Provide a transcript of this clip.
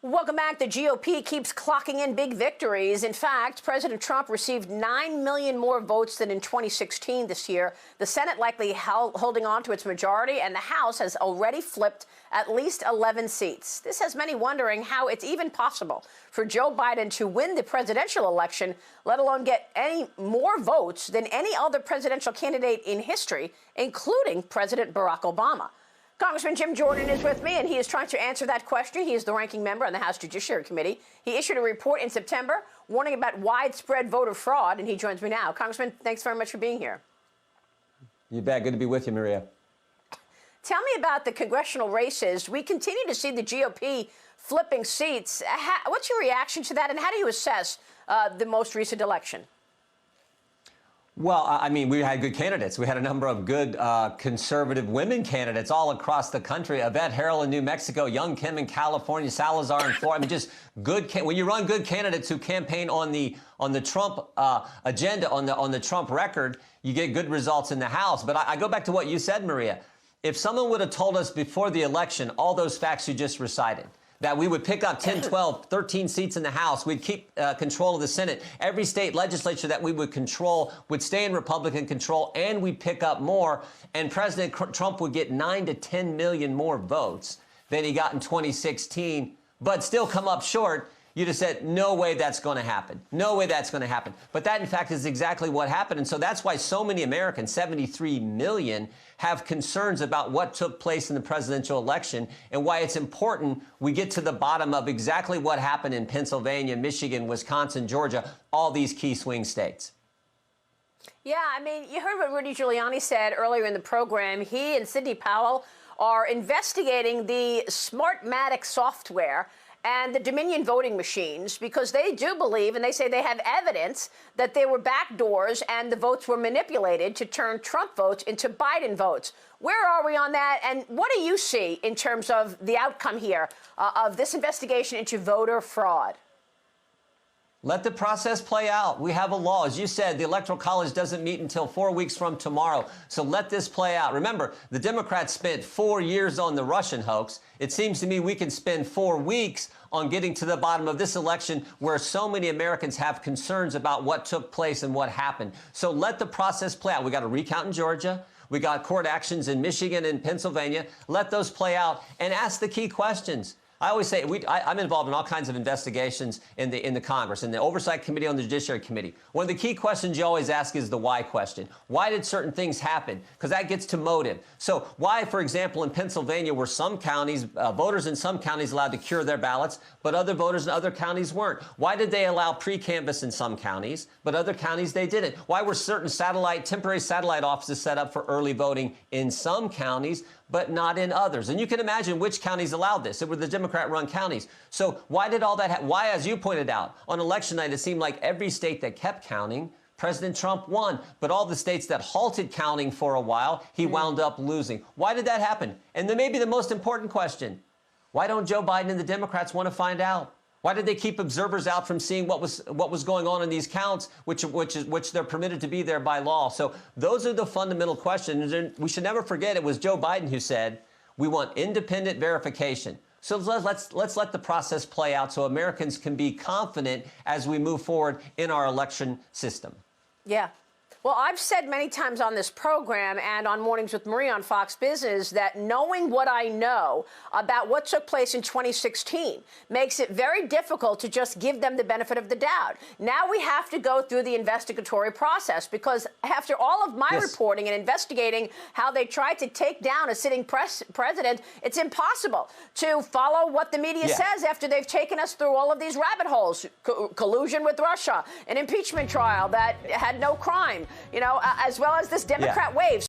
Welcome back. The GOP keeps clocking in big victories. In fact, President Trump received 9 million more votes than in 2016 this year. The Senate likely holding on to its majority, and the House has already flipped at least 11 seats. This has many wondering how it's even possible for Joe Biden to win the presidential election, let alone get any more votes than any other presidential candidate in history, including President Barack Obama. Congressman Jim Jordan is with me, and he is trying to answer that question. He is the ranking member on the House Judiciary Committee. He issued a report in September warning about widespread voter fraud, and he joins me now. Congressman, thanks very much for being here. You bet. Good to be with you, Maria. Tell me about the congressional races. We continue to see the GOP flipping seats. What's your reaction to that, and how do you assess the most recent election? Well, I mean, we had good candidates. We had a number of good conservative women candidates all across the country. Yvette Harrell in New Mexico, Young Kim in California, Salazar in Florida. I mean, just good. When you run good candidates who campaign on the Trump agenda, on the Trump record, you get good results in the House. But I go back to what you said, Maria. If someone would have told us before the election all those facts you just recited, that we would pick up 10, 12, 13 seats in the House. We'd keep control of the Senate. Every state legislature that we would control would stay in Republican control, and we'd pick up more. And President Trump would get 9 to 10 million more votes than he got in 2016, but still come up short. You just said, no way that's going to happen. No way that's going to happen. But that, in fact, is exactly what happened. And so that's why so many Americans, 73 million, have concerns about what took place in the presidential election and why it's important we get to the bottom of exactly what happened in Pennsylvania, Michigan, Wisconsin, Georgia, all these key swing states. Yeah, I mean, you heard what Rudy Giuliani said earlier in the program. He and Sidney Powell are investigating the Smartmatic software and the Dominion voting machines, because they do believe, and they say they have evidence, that there were backdoors and the votes were manipulated to turn Trump votes into Biden votes. Where are we on that? And what do you see in terms of the outcome here of this investigation into voter fraud? Let the process play out. We have a law. As you said, the Electoral College doesn't meet until 4 weeks from tomorrow. So let this play out. Remember, the Democrats spent 4 years on the Russian hoax. It seems to me we can spend 4 weeks on getting to the bottom of this election where so many Americans have concerns about what took place and what happened. So let the process play out. We got a recount in Georgia. We got court actions in Michigan and Pennsylvania. Let those play out and ask the key questions. I always say I'm involved in all kinds of investigations in the Congress, in the Oversight Committee, on the Judiciary Committee. One of the key questions you always ask is the why question. Why did certain things happen? Because that gets to motive. So why, for example, in Pennsylvania were some counties, voters in some counties allowed to cure their ballots, but other voters in other counties weren't? Why did they allow pre-canvass in some counties, but other counties they didn't? Why were certain temporary satellite offices set up for early voting in some counties, but not in others? And you can imagine which counties allowed this. It were the Democrat-run counties. So why did all that happen? Why, as you pointed out, on election night, it seemed like every state that kept counting, President Trump won. But all the states that halted counting for a while, he wound up losing. Why did that happen? And then maybe the most important question, why don't Joe Biden and the Democrats want to find out? Why did they keep observers out from seeing what was going on in these counts, which they're permitted to be there by law? So those are the fundamental questions. And we should never forget it was Joe Biden who said, we want independent verification. So let's let the process play out so Americans can be confident as we move forward in our election system. Yeah. Well, I've said many times on this program and on Mornings with Marie on Fox Business that knowing what I know about what took place in 2016 makes it very difficult to just give them the benefit of the doubt. Now we have to go through the investigatory process, because after all of my reporting and investigating how they tried to take down a sitting president, it's impossible to follow what the media says after they've taken us through all of these rabbit holes. Collusion with Russia, an impeachment trial that had no crime, you know, as well as this Democrat wave.